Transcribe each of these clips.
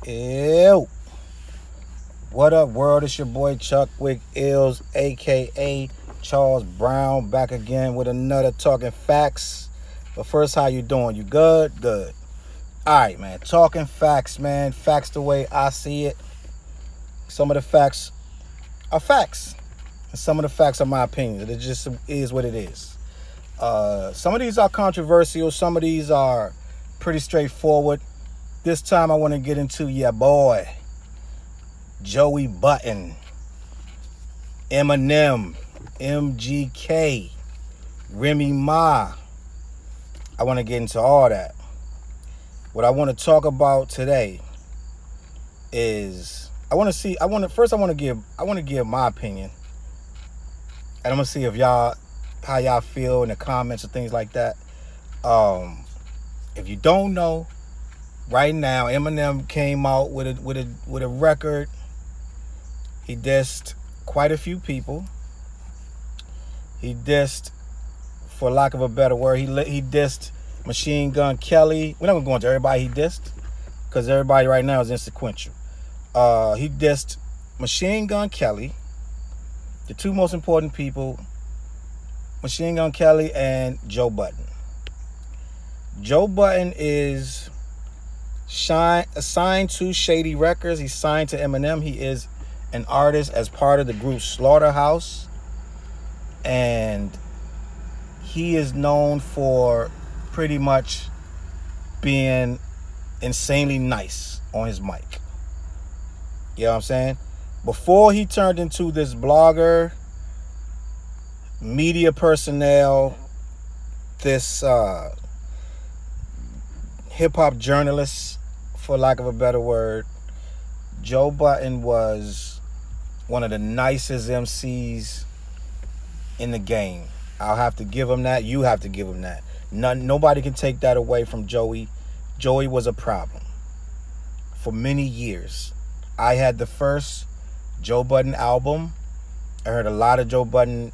Ew. What up, world? It's your boy Chuck Wick Ills, aka Charles Brown, back again with another Talking Facts. But first, how you doing? You good? Good. Alright, man. Talking facts, man. Facts the way I see it. Some of the facts are facts. And some of the facts are my opinions. It just is what it is. Some of these are controversial. Some of these are pretty straightforward. This time I want to get into your boy, Joey Budden, Eminem, MGK, Remy Ma. I want to get into all that. What I want to talk about today is I want to give my opinion. And I'm going to see if how y'all feel in the comments and things like that. If you don't know, right now Eminem came out with a record. He dissed quite a few people. He dissed, for lack of a better word, he dissed Machine Gun Kelly. We're not going to go into everybody he dissed, because everybody right now is insequential. He dissed Machine Gun Kelly, the two most important people, Machine Gun Kelly and Joe Budden. Joe Budden is signed to Shady Records. He's signed to Eminem. He is an artist as part of the group Slaughterhouse, and he is known for pretty much being insanely nice on his mic. You know what I'm saying? Before he turned into this blogger, media personnel, this hip-hop journalist, for lack of a better word, Joe Budden was one of the nicest MCs in the game. I'll have to give him that. You have to give him that. Nobody can take that away from Joey. Joey was a problem for many years. I had the first Joe Budden album. I heard a lot of Joe Budden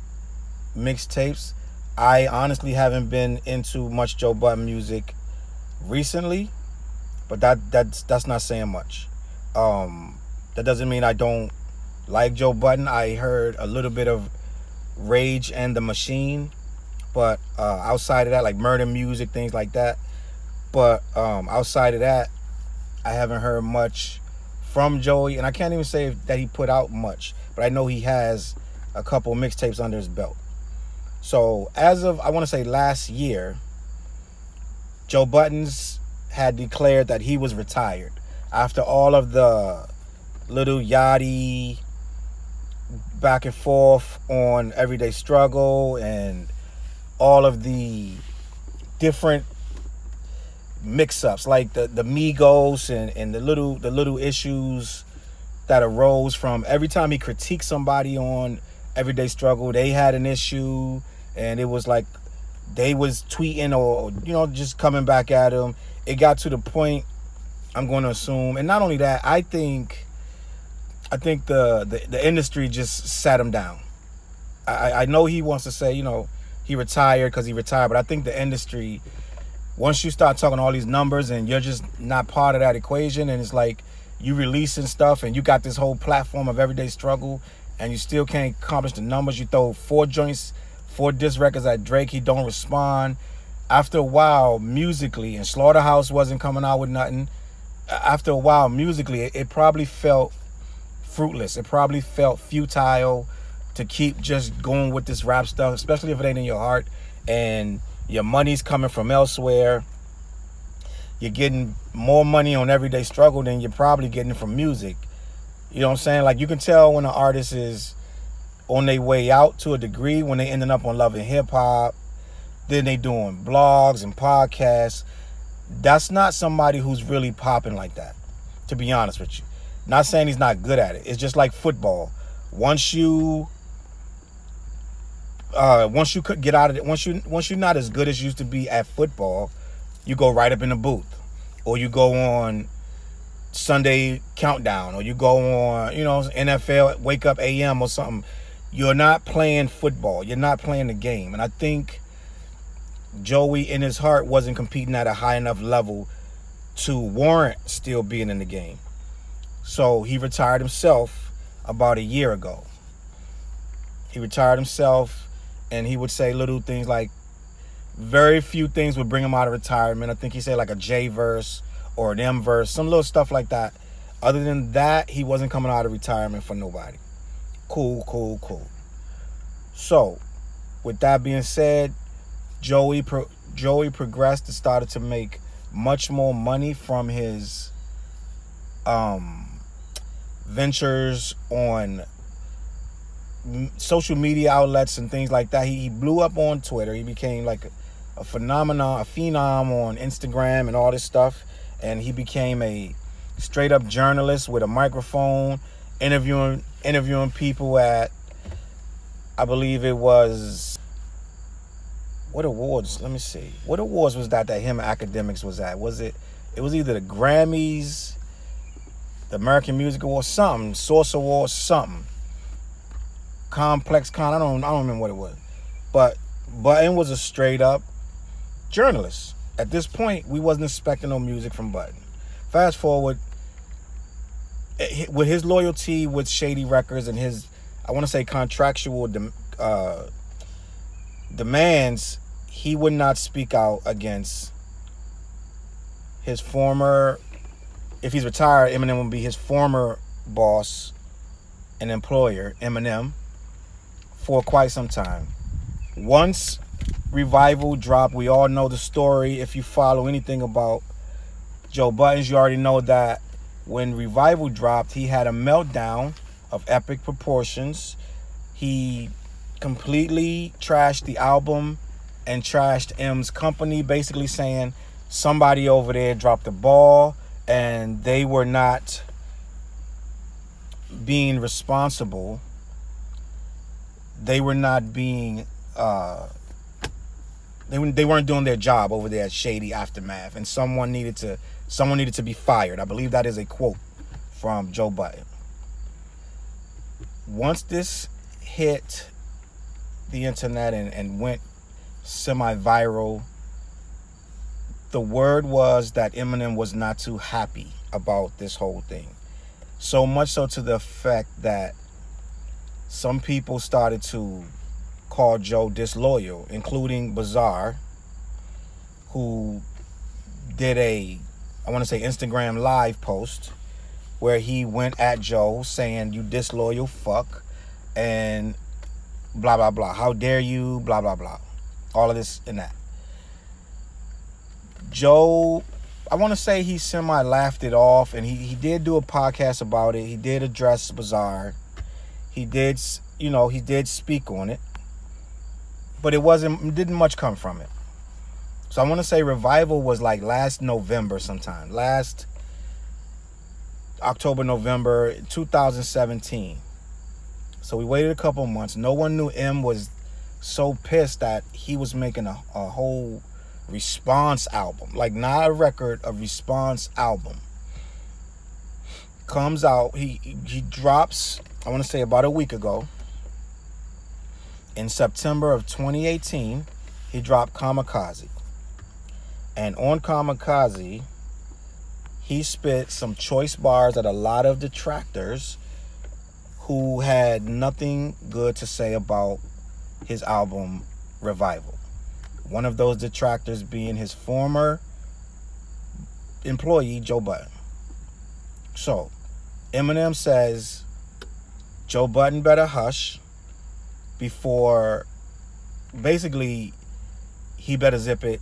mixtapes. I honestly haven't been into much Joe Budden music recently, but that's not saying much. That doesn't mean I don't like Joe Budden. I heard a little bit of Rage and the Machine, but outside of that, like Murder Music, things like that. But outside of that, I haven't heard much from Joey, and I can't even say that he put out much, but I know he has a couple mixtapes under his belt. So as of, I want to say last year, Joe Budden's had declared that he was retired after all of the Little Yachty back and forth on Everyday Struggle and all of the different mix-ups, like the Migos and the little issues that arose from every time he critiqued somebody on Everyday Struggle. They had an issue, and it was like they was tweeting or just coming back at him. It got to the point, I'm going to assume, and not only that, I think the industry just sat him down. I know he wants to say, he retired because he retired, but I think the industry, once you start talking all these numbers and you're just not part of that equation, and it's like you releasing stuff and you got this whole platform of Everyday Struggle and you still can't accomplish the numbers. You throw 4 diss records at Drake, he don't respond. After a while, musically, and Slaughterhouse wasn't coming out with nothing. After a while, musically, it probably felt fruitless. It probably felt futile to keep just going with this rap stuff, especially if it ain't in your heart and your money's coming from elsewhere. You're getting more money on Everyday Struggle than you're probably getting from music. You know what I'm saying? Like, you can tell when an artist is on their way out to a degree, when they ending up on Love and Hip Hop, then they doing blogs and podcasts. That's not somebody who's really popping like that, to be honest with you. Not saying he's not good at it. It's just like football. Once you could get out of it, once you're not as good as you used to be at football, you go right up in the booth, or you go on Sunday Countdown, or you go on NFL Wake Up AM or something. You're not playing football. You're not playing the game. And I think Joey, in his heart, wasn't competing at a high enough level to warrant still being in the game. So he retired himself about a year ago. He retired himself, and he would say little things like, very few things would bring him out of retirement. I think he said like a J verse or an M verse, some little stuff like that. Other than that, he wasn't coming out of retirement for nobody. Cool, cool, cool. So, with that being said, Joey progressed and started to make much more money from his ventures on social media outlets and things like that. He blew up on Twitter. He became like a phenomenon, a phenom on Instagram and all this stuff. And he became a straight up journalist with a microphone, interviewing people at, I believe it was, what awards? Let me see. What awards was that him Academics was at? It was either the Grammys, the American Music Awards, something, Source Awards, something. Complex Con, I don't remember what it was. But Budden was a straight up journalist. At this point, we wasn't expecting no music from Budden. Fast forward, with his loyalty with Shady Records and his, I want to say, contractual demands, he would not speak out against his former, if he's retired, Eminem would be his former boss and employer, Eminem, for quite some time. Once Revival dropped, we all know the story. If you follow anything about Joe Budden, you already know that when Revival dropped, he had a meltdown of epic proportions. He completely trashed the album and trashed M's company, basically saying somebody over there dropped the ball and they were not being responsible. They were not being they weren't doing their job over there at Shady Aftermath, and someone needed to be fired. I believe that is a quote from Joe Budden. Once this hit the internet and went semi-viral, the word was that Eminem was not too happy about this whole thing. So much so to the effect that some people started to call Joe disloyal, including Bizarre, who did I want to say, Instagram live post where he went at Joe saying, "You disloyal fuck," and blah, blah, blah. "How dare you," blah, blah, blah. All of this and that. Joe, I want to say he semi-laughed it off, and he did do a podcast about it. He did address Bizarre. He did speak on it. But it didn't much come from it. So I want to say Revival was like last November sometime. Last October, November 2017. So we waited a couple months. No one knew M was so pissed that he was making a whole response album. Like, not a record, a response album. Comes out, he drops, I want to say about a week ago. In September of 2018, he dropped Kamikaze. And on Kamikaze, he spit some choice bars at a lot of detractors who had nothing good to say about his album Revival. One of those detractors being his former employee, Joe Budden. So, Eminem says, Joe Budden better hush, before, basically, he better zip it.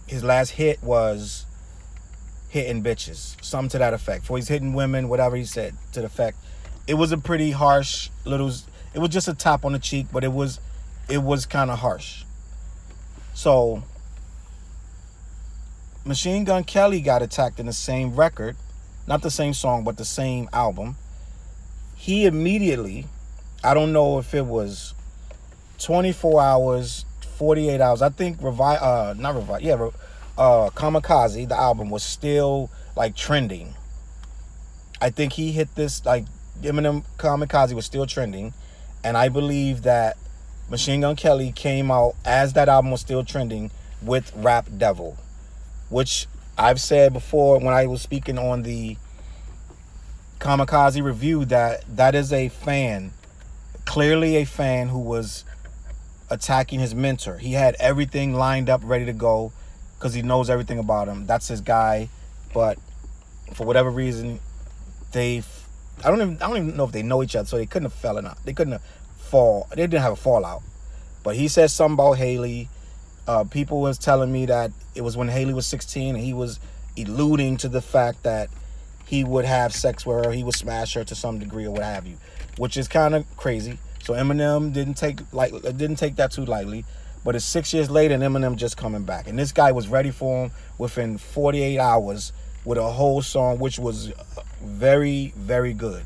His last hit was hitting bitches, something to that effect. For he's hitting women, whatever he said to the effect. It was a pretty harsh little, it was just a tap on the cheek, but it was kind of harsh. So, Machine Gun Kelly got attacked in the same record, not the same song, but the same album. He immediately, I don't know if it was 24 hours, 48 hours. I think Kamikaze, the album, was still like trending. I think he hit this, like, Eminem Kamikaze was still trending. And I believe that Machine Gun Kelly came out as that album was still trending with Rap Devil, which I've said before when I was speaking on the Kamikaze reviewed that is a fan, clearly a fan who was attacking his mentor. He had everything lined up, ready to go, because he knows everything about him. That's his guy. But for whatever reason, I don't even know if they know each other, so they couldn't have fallen out. They couldn't have they didn't have a fallout. But he said something about Haley. People was telling me that it was when Haley was 16 and he was alluding to the fact that he would have sex with her, he would smash her to some degree or what have you, which is kind of crazy. So Eminem didn't take that too lightly. But it's 6 years later and Eminem just coming back. And this guy was ready for him within 48 hours with a whole song, which was very, very good.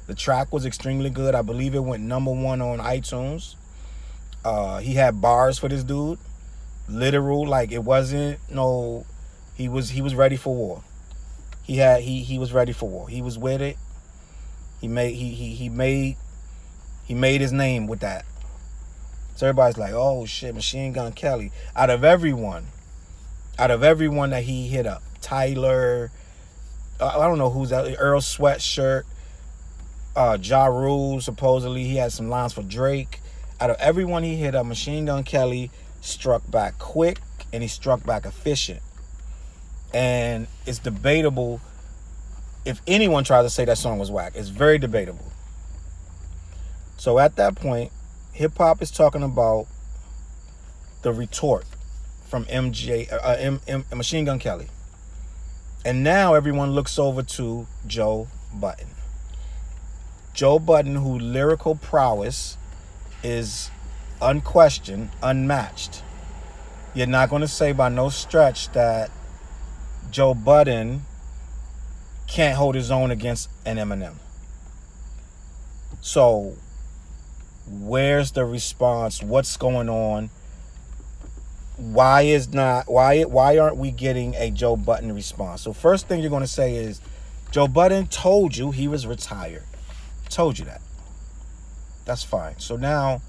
The track was extremely good. I believe it went #1 on iTunes. He had bars for this dude. Literal, like it wasn't no, he was ready for war. He was ready for war. He was with it. He made his name with that. So everybody's like, oh shit, Machine Gun Kelly. Out of everyone that he hit up, Tyler, I don't know who's that, Earl Sweatshirt, Ja Rule, supposedly he had some lines for Drake. Out of everyone he hit up, Machine Gun Kelly struck back quick and he struck back efficient. And it's debatable if anyone tries to say that song was whack. It's very debatable. So at that point, hip hop is talking about the retort from Machine Gun Kelly. And now everyone looks over to Joe Budden. Joe Budden, whose lyrical prowess is unquestioned, unmatched. You're not going to say by no stretch that Joe Budden can't hold his own against an Eminem. So, where's the response? What's going on? Why aren't we getting a Joe Budden response? So first thing you're going to say is Joe Budden told you he was retired. Told you that. That's fine. So now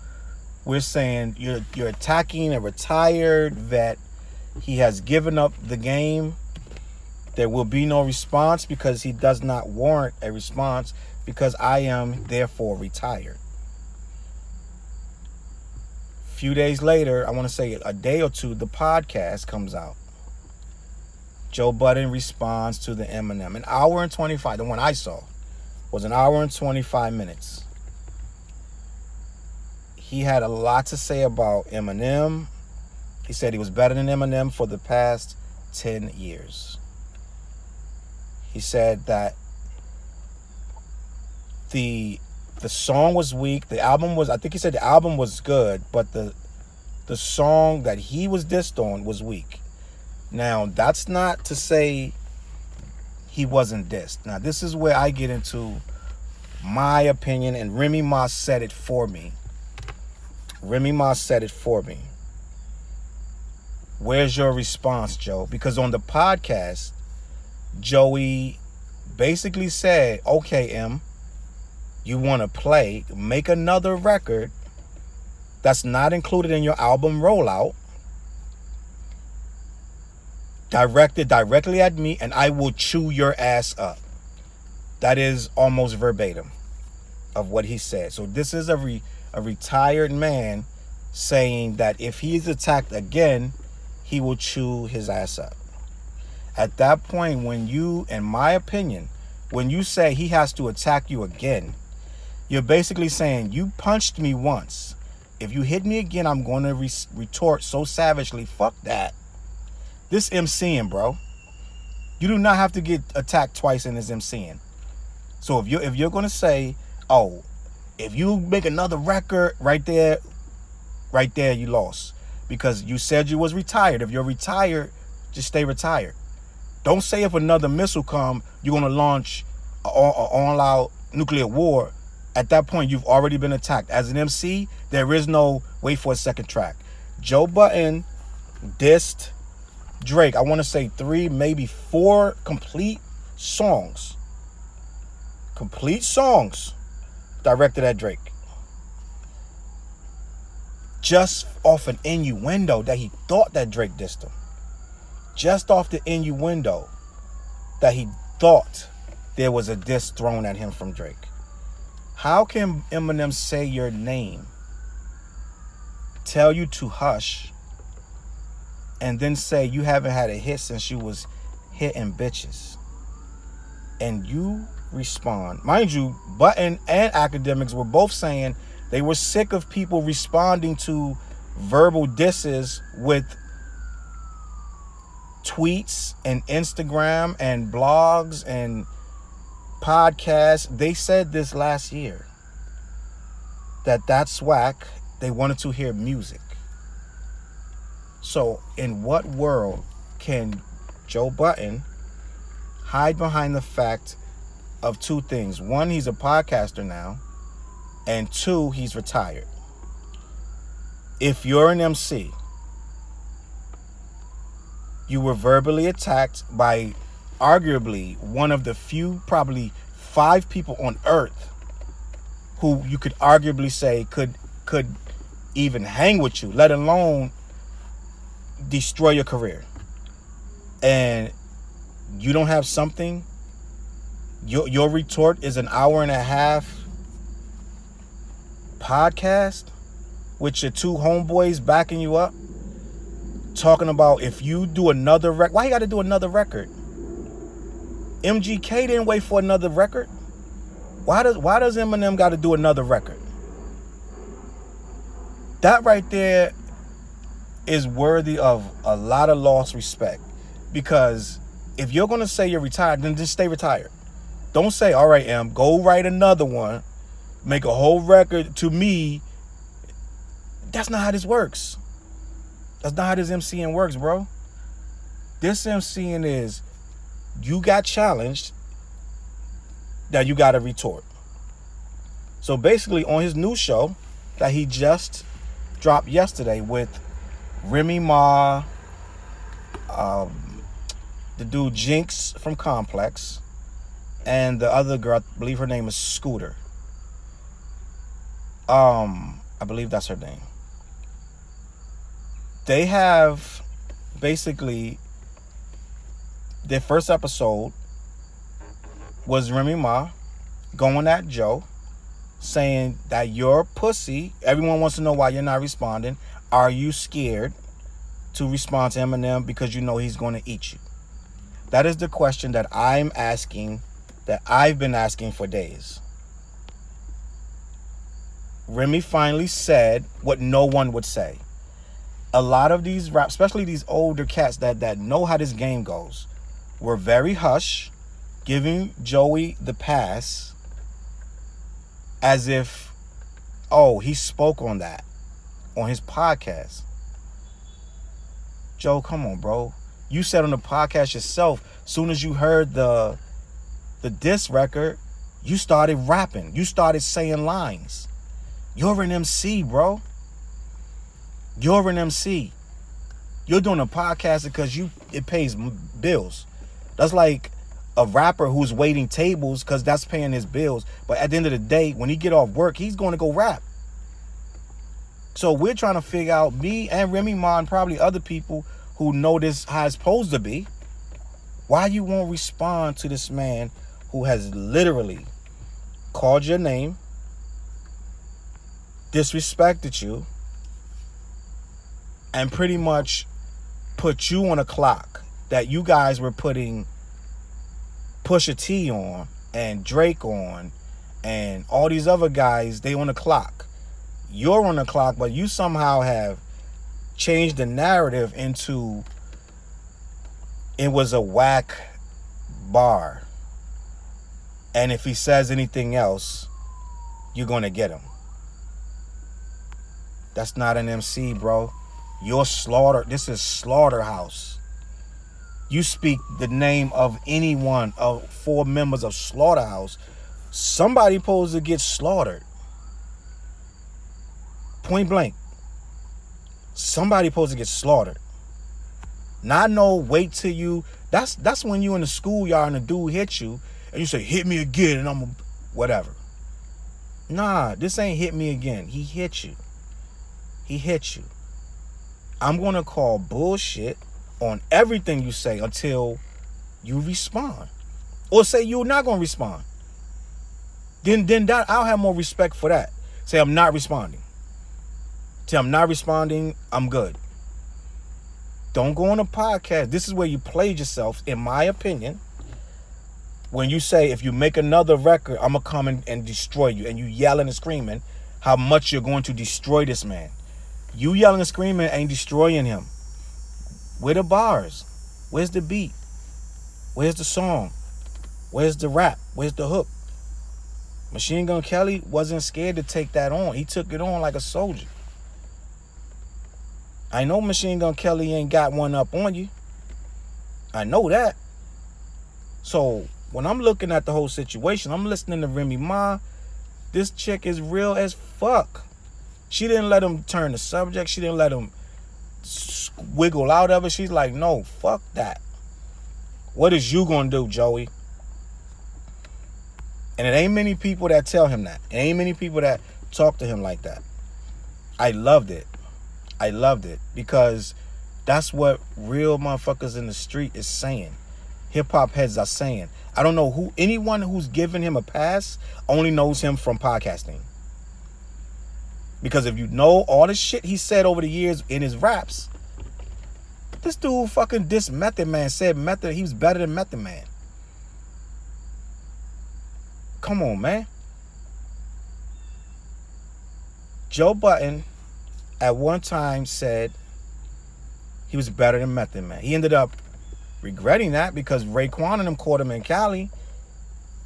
we're saying you're attacking a retired vet. He has given up the game. There will be no response because he does not warrant a response because I am therefore retired. A few days later, I want to say a day or two, the podcast comes out. Joe Budden responds to the Eminem. An hour and 25, the one I saw, was an hour and 25 minutes. He had a lot to say about Eminem. He said he was better than Eminem for the past 10 years. He said that the song was weak. The album was, I think he said the album was good, but the song that he was dissed on was weak. Now, that's not to say he wasn't dissed. Now, this is where I get into my opinion, and Remy Ma said it for me. Remy Ma said it for me. Where's your response, Joe? Because on the podcast, Joey basically said, okay, M, you want to make another record that's not included in your album rollout, directed directly at me, and I will chew your ass up. That is almost verbatim of what he said. So this is a retired man saying that if he's attacked again, he will chew his ass up. At that point, when you, in my opinion, when you say he has to attack you again, you're basically saying, you punched me once. If you hit me again, I'm going to retort so savagely. Fuck that. This MCing, bro. You do not have to get attacked twice in this MCing. So if you're going to say, oh, if you make another record right there, you lost. Because you said you was retired. If you're retired, just stay retired. Don't say if another missile come, you're going to launch an all-out nuclear war. At that point, you've already been attacked. As an MC, there is no wait for a second track. Joe Budden dissed Drake, I want to say 3, maybe 4 complete songs directed at Drake. Just off an innuendo that he thought that Drake dissed him. Just off the innuendo that he thought there was a diss thrown at him from Drake. How can Eminem say your name, tell you to hush, and then say you haven't had a hit since you was hitting bitches? And you respond. Mind you, Budden and Academics were both saying they were sick of people responding to verbal disses with tweets and Instagram and blogs and podcasts. They said this last year, that's whack. They wanted to hear music. So in what world can Joe Budden hide behind the fact of two things? One, he's a podcaster now, and two, he's retired. If you're an MC, you were verbally attacked by arguably one of the few, probably 5 people on earth who you could arguably say could even hang with you, let alone destroy your career. And you don't have something. Your retort is an hour and a half podcast with your 2 homeboys backing you up, talking about if you do another record. Why you got to do another record? MGK didn't wait for another record. Why does Eminem got to do another record? That right there is worthy of a lot of lost respect. Because if you're going to say you're retired, then just stay retired. Don't say, all right, Em, go write another one, make a whole record. To me, that's not how this works. That's not how this MCing works, bro. This MCing is, you got challenged, now you got to retort. So basically, on his new show that he just dropped yesterday with Remy Ma, the dude Jinx from Complex, and the other girl, I believe her name is Scooter. I believe that's her name. They have basically, their first episode was Remy Ma going at Joe, saying that you're pussy. Everyone wants to know why you're not responding. Are you scared to respond to Eminem because you know he's going to eat you? That is the question that I'm asking, that I've been asking for days. Remy finally said what no one would say. A lot of these rap, especially these older cats that know how this game goes, were very hush, giving Joey the pass as if, oh, he spoke on that on his podcast. Joe, come on, bro. You said on the podcast yourself, soon as you heard the diss record, you started rapping. You started saying lines. You're an MC, bro. You're an MC. You're doing a podcast because it pays bills. That's like a rapper who's waiting tables because that's paying his bills. But at the end of the day, when he get off work, he's going to go rap. So we're trying to figure out, me and Remy Ma and probably other people who know this how it's supposed to be, why you won't respond to this man who has literally called your name, disrespected you, and pretty much put you on a clock that you guys were putting Pusha T on and Drake on and all these other guys, they on the clock. You're on the clock, but you somehow have changed the narrative into it was a whack bar. And if he says anything else, you're going to get him. That's not an MC, bro. You're Slaughter. This is Slaughterhouse. You speak the name of any one of 4 members of Slaughterhouse, somebody supposed to get slaughtered. Point blank. Somebody supposed to get slaughtered. Not no wait till you. That's when you in the schoolyard and a dude hit you and you say, hit me again and I'm a whatever. Nah, this ain't hit me again. He hit you. He hit you. I'm going to call bullshit on everything you say until you respond. Or say you're not gonna respond. Then that I'll have more respect for that. Say I'm not responding. Say I'm not responding, I'm good. Don't go on a podcast. This is where you played yourself, in my opinion. When you say, if you make another record, I'm going to come and destroy you. And you yelling and screaming how much you're going to destroy this man. You yelling and screaming ain't destroying him. Where the bars? Where's the beat? Where's the song? Where's the rap? Where's the hook? Machine Gun Kelly wasn't scared to take that on. He took it on like a soldier. I know Machine Gun Kelly ain't got one up on you. I know that. So when I'm looking at the whole situation, I'm listening to Remy Ma. This chick is real as fuck. She didn't let him turn the subject. She didn't let him wiggle out of it. She's like, no, fuck that. What is you gonna do, Joey? And it ain't many people that tell him that. It ain't many people that talk to him like that. I loved it. I loved it because that's what real motherfuckers in the street is saying. Hip-hop heads are saying. I don't know who, anyone who's giving him a pass only knows him from podcasting. Because if you know all the shit he said over the years in his raps, this dude fucking dissed Method Man, said Method, he was better than Method Man. Come on, man. Joe Budden at one time said he was better than Method Man. He ended up regretting that because Raekwon and them caught him in Cali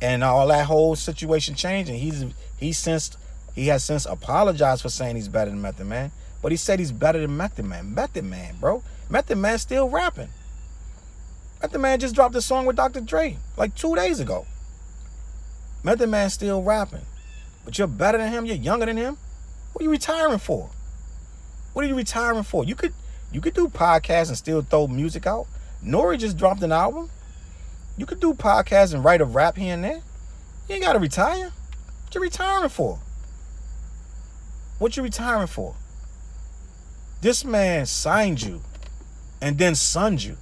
and all that whole situation changed, and he has since apologized for saying he's better than Method Man, but he said he's better than Method Man. Method Man, bro. Method Man still rapping. Method Man just dropped a song with Dr. Dre like 2 days ago. Method Man still rapping. But you're better than him? You're younger than him? What are you retiring for? What are you retiring for? You could do podcasts and still throw music out. Nori just dropped an album. You could do podcasts and write a rap here and there. You ain't got to retire. What you retiring for? What you retiring for? This man signed you and then sunned you.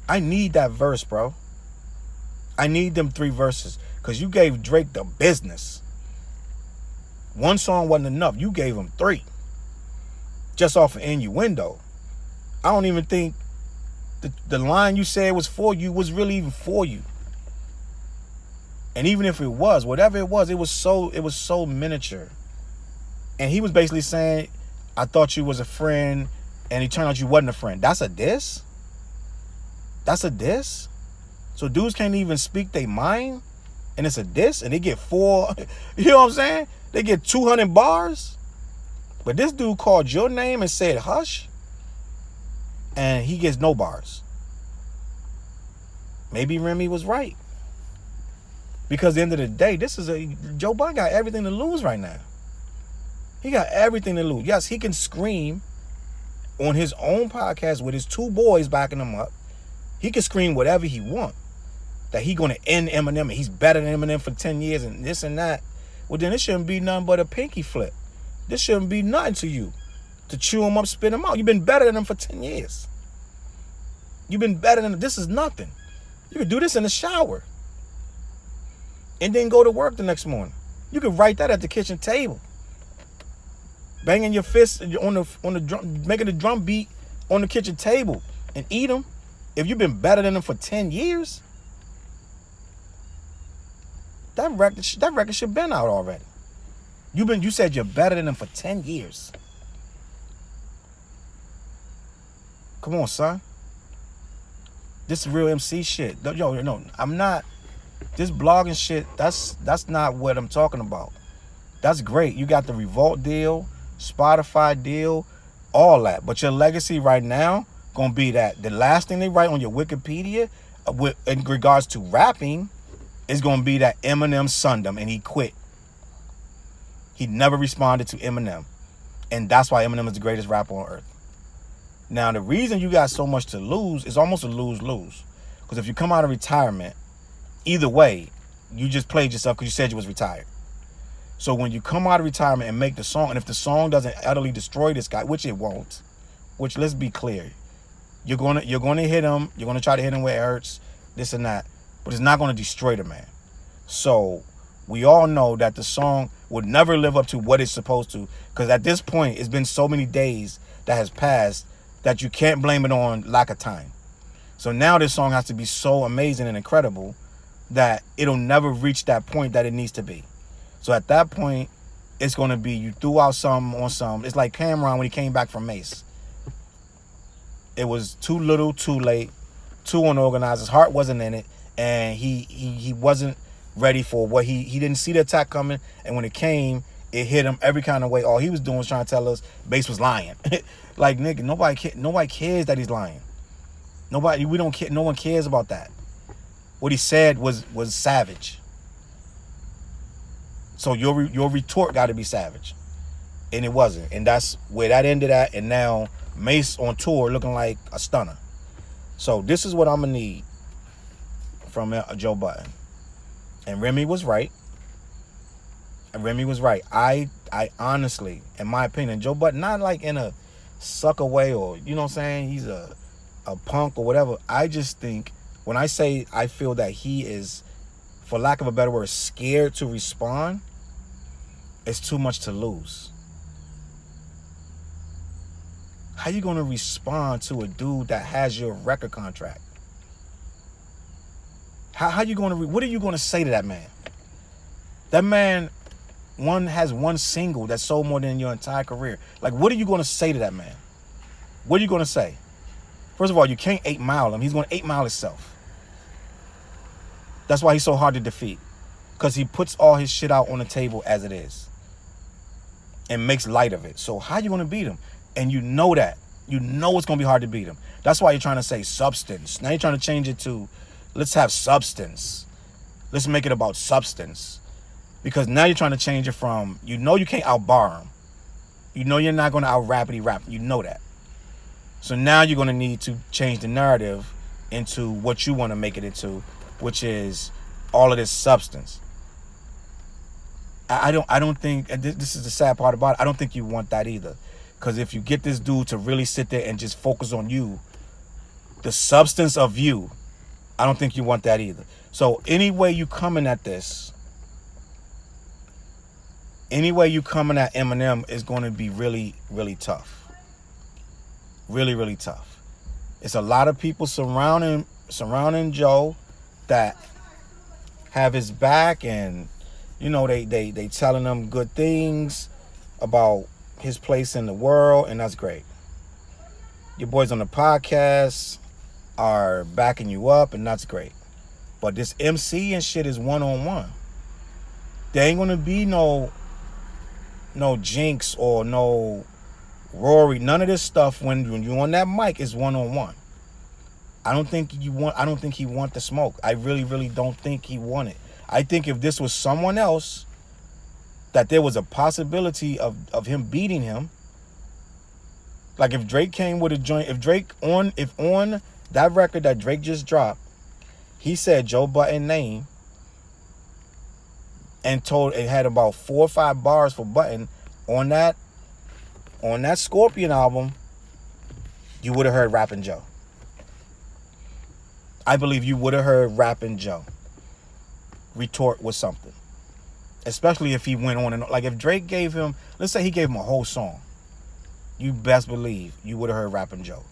I need that verse, bro. I need them 3 verses because you gave Drake the business. One song wasn't enough. You gave him 3. Just off an innuendo. I don't even think the line you said was for you was really even for you. And even if it was, whatever it was so miniature. And he was basically saying, I thought you was a friend, and it turned out you wasn't a friend. That's a diss? That's a diss? So dudes can't even speak their mind, and it's a diss, and they get 4, you know what I'm saying? They get 200 bars. But this dude called your name and said hush, and he gets no bars. Maybe Remy was right. Because at the end of the day, Joe Budden got everything to lose right now. He got everything to lose. Yes, he can scream on his own podcast with his 2 boys backing him up. He can scream whatever he wants. That he going to end Eminem and he's better than Eminem for 10 years and this and that. Well, then it shouldn't be nothing but a pinky flip. This shouldn't be nothing to you. To chew him up, spit him out. You've been better than him for 10 years. You've been better than him. This is nothing. You could do this in the shower. And then go to work the next morning. You could write that at the kitchen table. Banging your fist on the drum, making a drum beat on the kitchen table and eat them. If you've been better than them for 10 years, that record should have been out already. You said you're better than them for 10 years. Come on, son. This is real MC shit. Yo, no, I'm not. This blogging shit, that's not what I'm talking about. That's great. You got the Revolt deal, Spotify deal, all that. But your legacy right now gonna be that the last thing they write on your Wikipedia in regards to rapping is gonna be that Eminem sunned him and he quit. He never responded to Eminem. And that's why Eminem is the greatest rapper on earth. Now, the reason you got so much to lose is almost a lose-lose. Because if you come out of retirement, either way, you just played yourself because you said you was retired. So when you come out of retirement and make the song, and if the song doesn't utterly destroy this guy, which it won't, which let's be clear, you're gonna hit him, you're gonna try to hit him where it hurts, this and that. but it's not going to destroy the man. So we all know that the song would never live up to what it's supposed to, because at this point, it's been so many days that has passed that you can't blame it on lack of time. So now this song has to be so amazing and incredible that it'll never reach that point that it needs to be. So at that point, it's going to be you threw out some on some. It's like Cameron when he came back from Mace. It was too little, too late, too unorganized. His heart wasn't in it, and he wasn't ready for what he didn't see the attack coming, and when it came, it hit him every kind of way. All he was doing was trying to tell us Bass was lying. Like, nigga, nobody cares that he's lying. We don't care. No one cares about that. What he said was savage. So your retort got to be savage, and it wasn't, and that's where that ended at. And now Mace on tour looking like a stunner. So this is what I'm gonna need from Joe Budden. And Remy was right. I honestly, in my opinion, Joe Budden, not like in a sucker way or, you know what I'm saying, he's a punk or whatever. I just think, when I say I feel that he is, for lack of a better word, scared to respond, it's too much to lose. How you going to respond to a dude that has your record contract? How you going to, what are you going to say to that man? That man has one single that sold more than your entire career. Like, what are you going to say to that man? What are you going to say? First of all, you can't 8 Mile him. He's going to 8 Mile himself. That's why he's so hard to defeat. Because he puts all his shit out on the table as it is. And makes light of it. So how you going to beat him? And you know that. You know it's going to be hard to beat him. That's why you're trying to say substance. Now you're trying to change it to, let's have substance. Let's make it about substance. Because now you're trying to change it from, you know you can't outbar him. You know you're not going to out-rappity rap. You know that. So now you're going to need to change the narrative into what you want to make it into, which is all of this substance. I don't think, this is the sad part about it, I don't think you want that either. Because if you get this dude to really sit there and just focus on you, the substance of you, I don't think you want that either. So any way you coming at this, any way you coming at Eminem is going to be really, really tough. Really, really tough. It's a lot of people surrounding Joe that have his back, and you know they telling him good things about his place in the world, and that's great. Your boys on the podcast are backing you up, and that's great. But this MC and shit is one-on-one. There ain't gonna be no Jinx or no Rory. None of this stuff when you're on that mic is one-on-one. I don't think he want the smoke. I really, really don't think he want it. I think if this was someone else, that there was a possibility of him beating him. Like if Drake came with a joint, if on that record that Drake just dropped, he said Joe Budden name and told it had about 4 or 5 bars for Budden on that Scorpion album, you would have heard Rappin' Joe. I believe you would have heard Rappin' Joe retort with something. Especially if he went on and like if Drake gave him, let's say he gave him a whole song, you best believe you would have heard Rappin' Joe.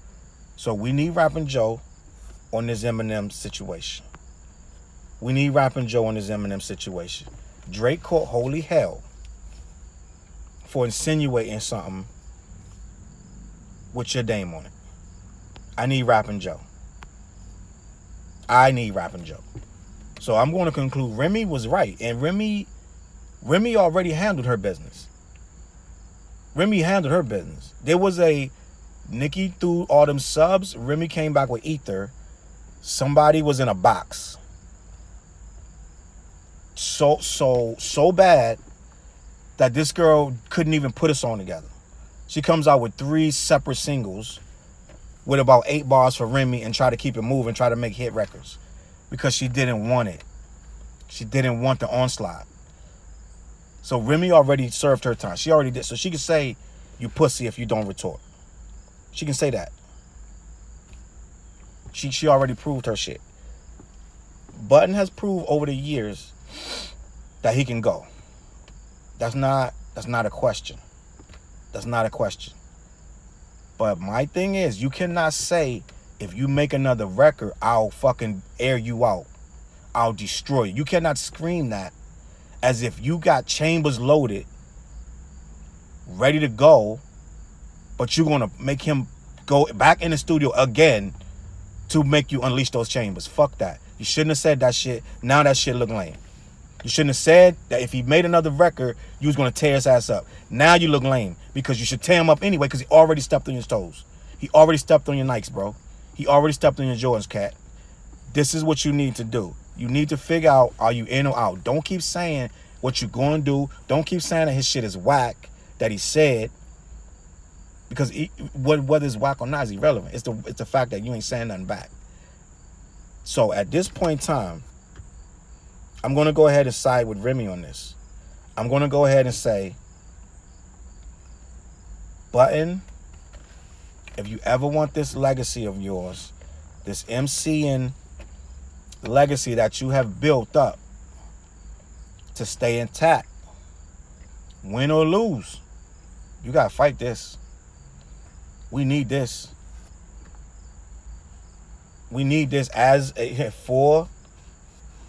So we need Rappin' Joe on this Eminem situation. We need Rappin' Joe on this Eminem situation. Drake caught holy hell for insinuating something with your name on it. I need Rappin' Joe. So I'm going to conclude Remy was right. And Remy already handled her business. There was a Nicki threw all them subs. Remy came back with ether. Somebody was in a box. So bad that this girl couldn't even put a song together. She comes out with 3 separate singles with about 8 bars for Remy and try to keep it moving, try to make hit records. Because she didn't want it. She didn't want the onslaught. So Remy already served her time. She already did. So she can say, you pussy if you don't retort. She can say that. She already proved her shit. Budden has proved over the years that he can go. That's not a question. That's not a question. But my thing is, you cannot say, if you make another record, I'll fucking air you out. I'll destroy you. You cannot scream that as if you got chambers loaded, ready to go, but you're going to make him go back in the studio again to make you unleash those chambers. Fuck that. You shouldn't have said that shit. Now that shit look lame. You shouldn't have said that if he made another record, you was going to tear his ass up. Now you look lame because you should tear him up anyway because he already stepped on your toes. He already stepped on your Nikes, bro. He already stepped on your Jordans, cat. This is what you need to do. You need to figure out, are you in or out? Don't keep saying what you're going to do. Don't keep saying that his shit is whack, that he said. Because whether it's whack or not is irrelevant. It's the fact that you ain't saying nothing back. So at this point in time, I'm going to go ahead and side with Remy on this. I'm going to go ahead and say, Budden, if you ever want this legacy of yours, this MCing legacy that you have built up to stay intact, win or lose, you got to fight this. We need this. We need this for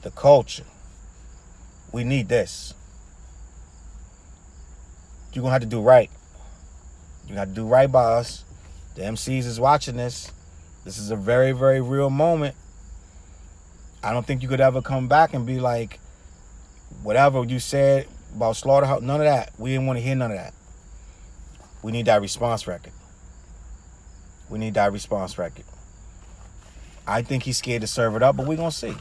the culture. We need this. You're going to have to do right. You got to do right by us. The MCs is watching this. This is a very, very real moment. I don't think you could ever come back and be like, whatever you said about Slaughterhouse, none of that. We didn't want to hear none of that. We need that response record. We need that response record. I think he's scared to serve it up, but we're going to see.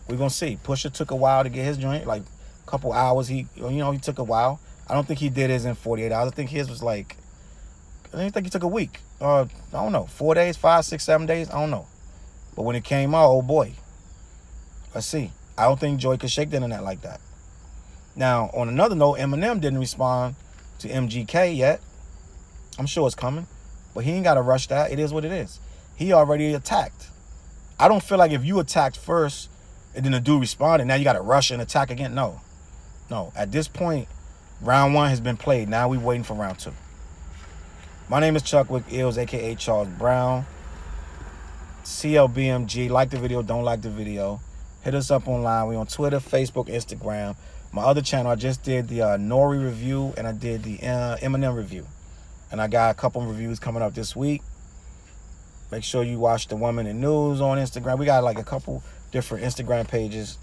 We're going to see. Pusha took a while to get his joint, like a couple hours. He took a while. I don't think he did his in 48 hours. I think his was like, I think he took a week. I don't know, 4 days, 5, 6, 7 days. I don't know. But when it came out, oh boy. Let's see. I don't think Joy could shake the internet like that. Now, on another note, Eminem didn't respond to MGK yet. I'm sure it's coming. But he ain't got to rush that. It is what it is. He already attacked. I don't feel like if you attacked first and then the dude responded, now you got to rush and attack again. No. No. At this point, round 1 has been played. Now we're waiting for round 2. My name is Chuck with Ills, a.k.a. Charles Brown. CLBMG. Like the video, don't like the video. Hit us up online. We're on Twitter, Facebook, Instagram. My other channel, I just did the Nori review and I did the Eminem review. And I got a couple of reviews coming up this week. Make sure you watch the Woman in News on Instagram. We got like a couple different Instagram pages.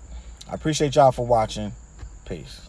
I appreciate y'all for watching. Peace.